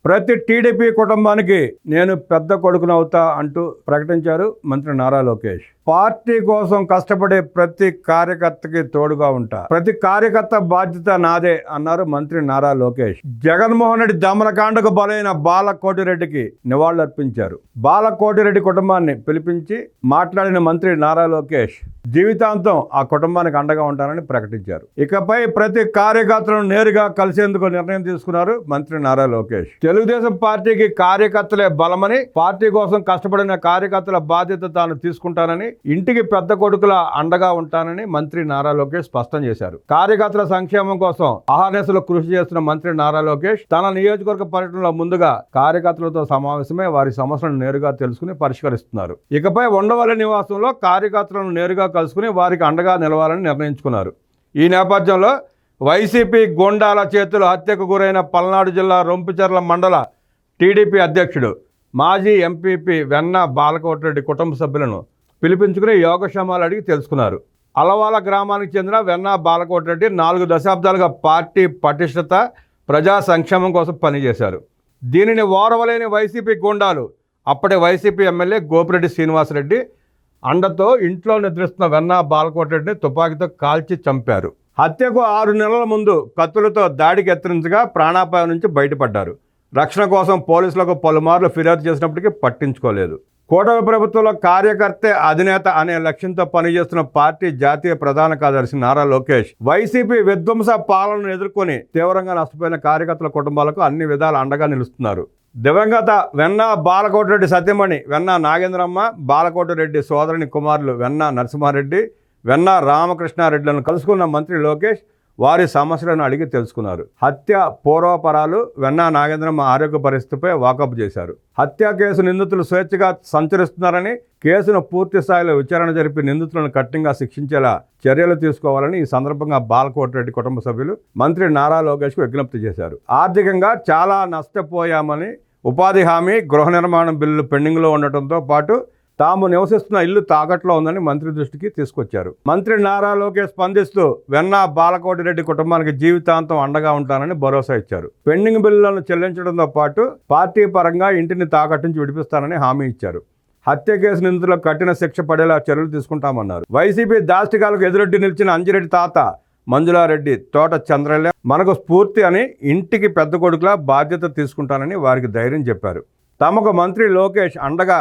ప్రతి టీడీపీ కుటుంబానికి నేను పెద్ద కొడుకునవుతా అంటూ ప్రకటించారు మంత్రి నారా లోకేష్. పార్టీ కోసం కష్టపడే ప్రతి కార్యకర్తకి తోడుగా ఉంటా, ప్రతి కార్యకర్త బాధ్యత నాదే అన్నారు మంత్రి నారా లోకేష్. జగన్మోహన్ రెడ్డి దమనకాండకు బలైన బాలకోటిరెడ్డికి నివాళులర్పించారు. బాలకోటిరెడ్డి కుటుంబాన్ని పిలిపించి మాట్లాడిన మంత్రి నారా లోకేష్ జీవితాంతం ఆ కుటుంబానికి అండగా ఉంటానని ప్రకటించారు. ఇకపై ప్రతి కార్యకర్తలను నేరుగా కలిసేందుకు నిర్ణయం తీసుకున్నారు మంత్రి నారా లోకేష్. తెలుగుదేశం పార్టీకి కార్యకర్తలే బలమని, పార్టీ కోసం కష్టపడిన కార్యకర్తల బాధ్యత తాను తీసుకుంటానని, ఇంటికి పెద్ద కొడుకుల అండగా ఉంటానని మంత్రి నారా లోకేష్ స్పష్టం చేశారు. కార్యకర్తల సంక్షేమం కోసం అహర్నిశలు కృషి చేస్తున్న మంత్రి నారా లోకేష్ తన నియోజకవర్గ పర్యటనలో ముందుగా కార్యకర్తలతో సమావేశమై వారి సమస్యలను నేరుగా తెలుసుకుని పరిష్కరిస్తున్నారు. ఇకపై ఉండవల్లి నివాసంలో కార్యకర్తలను నేరుగా కలుసుకుని వారికి అండగా నిలవాలని నిర్ణయించుకున్నారు. ఈ నేపథ్యంలో వైసీపీ గూండాల చేతులు హత్యకు గురైన పల్నాడు జిల్లా రొంపిచెర్ల మండల టీడీపీ అధ్యక్షుడు మాజీ ఎంపీపీ వెన్న బాలకోటిరెడ్డి కుటుంబ సభ్యులను పిలిపించుకుని యోగక్షేమాలు అడిగి తెలుసుకున్నారు. అలవాల గ్రామానికి చెందిన వెన్న బాలకోటిరెడ్డి 4 దశాబ్దాలుగా పార్టీ పటిష్టత, ప్రజా సంక్షేమం కోసం పనిచేశారు. దీనిని ఓర్వలేని వైసీపీ గూండాలు అప్పటి వైసీపీ ఎమ్మెల్యే గోపిరెడ్డి శ్రీనివాసరెడ్డి అండతో ఇంట్లో నిద్రిస్తున్న వెన్న బాలకోటిరెడ్డిని తుపాకీతో కాల్చి చంపారు. హత్యకు 6 నెలల ముందు కత్తులతో దాడికి యత్నించగా ప్రాణాపాయం నుంచి బయటపడ్డారు. రక్షణ కోసం పోలీసులకు పలుమార్లు ఫిర్యాదు చేసినప్పటికీ పట్టించుకోలేదు. కూటమి ప్రభుత్వంలో కార్యకర్తే అధినేత అనే లక్ష్యంతో పనిచేస్తున్న పార్టీ జాతీయ ప్రధాన కార్యదర్శి నారా లోకేష్ వైసీపీ విధ్వంస పాలనను ఎదుర్కొని తీవ్రంగా నష్టపోయిన కార్యకర్తల కుటుంబాలకు అన్ని విధాల అండగా నిలుస్తున్నారు. దివంగత వెన్న బాలకోటిరెడ్డి సతీమణి వెన్న నాగేంద్రమ్మ, బాలకోటిరెడ్డి సోదరుని కుమారులు వెన్న నరసింహారెడ్డి, వెన్న రామకృష్ణారెడ్డిలను కలుసుకున్న మంత్రి లోకేష్ వారి సమస్యలను అడిగి తెలుసుకున్నారు. హత్య పూర్వపరాలు, వెన్న నాగేంద్రమ్మ ఆరోగ్య పరిస్థితిపై వాకప్ చేశారు. హత్య కేసు నిందితులు స్వేచ్ఛగా సంచరిస్తున్నారని, కేసును పూర్తి స్థాయిలో విచారణ జరిపి నిందితులను కఠినంగా శిక్షించేలా చర్యలు తీసుకోవాలని ఈ సందర్భంగా బాలకోటిరెడ్డి కుటుంబ సభ్యులు మంత్రి నారా లోకేష్కు విజ్ఞప్తి చేశారు. ఆర్థికంగా చాలా నష్టపోయామని, ఉపాధి హామీ, గృహ నిర్మాణం బిల్లులు పెండింగ్లో ఉండటంతో పాటు తాము నివసిస్తున్న ఇల్లు తాకట్లో ఉందని మంత్రి దృష్టికి తీసుకొచ్చారు. మంత్రి నారా లోకేష్ స్పందిస్తూ వెన్న బాలకోటిరెడ్డి కుటుంబానికి జీవితాంతం అండగా ఉంటానని భరోసా ఇచ్చారు. పెండింగ్ బిల్లులను చెల్లించడంతో పాటు పార్టీ పరంగా ఇంటిని తాకట్టు నుంచి విడిపిస్తానని హామీ ఇచ్చారు. హత్య కేసు నిందితులకు కఠిన శిక్ష పడేలా చర్యలు తీసుకుంటామన్నారు. వైసీపీ దాష్టికాలకు ఎదురొడ్డి నిలిచిన అంజిరెడ్డి తాత మంజులారెడ్డి, తోట చంద్రయ్య మనకు స్ఫూర్తి అని, ఇంటికి పెద్ద కొడుకులా బాధ్యత తీసుకుంటానని వారికి ధైర్యం చెప్పారు. తమకు మంత్రి లోకేష్ అండగా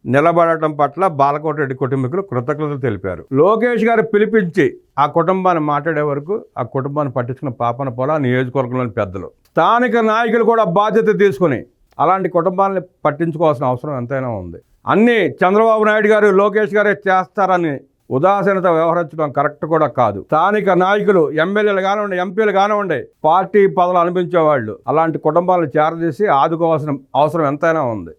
నిలబడటం పట్ల బాలకోటిరెడ్డి కుటుంబీకులు కృతజ్ఞతలు తెలిపారు. లోకేష్ గారు పిలిపించి ఆ కుటుంబాన్ని మాట్లాడే వరకు ఆ కుటుంబాన్ని పట్టించుకున్న పాపన పోలా నియోజకవర్గంలోని పెద్దలు, స్థానిక నాయకులు కూడా బాధ్యత తీసుకుని అలాంటి కుటుంబాన్ని పట్టించుకోవాల్సిన అవసరం ఎంతైనా ఉంది. అన్నీ చంద్రబాబు నాయుడు గారు, లోకేష్ గారే చేస్తారని ఉదాసీనత వ్యవహరించడం కరెక్ట్ కూడా కాదు. స్థానిక నాయకులు, ఎమ్మెల్యేలు కానివ్వండి, ఎంపీలు కానివ్వండి, పార్టీ పదవులు అనిపించేవాళ్ళు అలాంటి కుటుంబాలను చేరదీసి ఆదుకోవాల్సిన అవసరం ఎంతైనా ఉంది.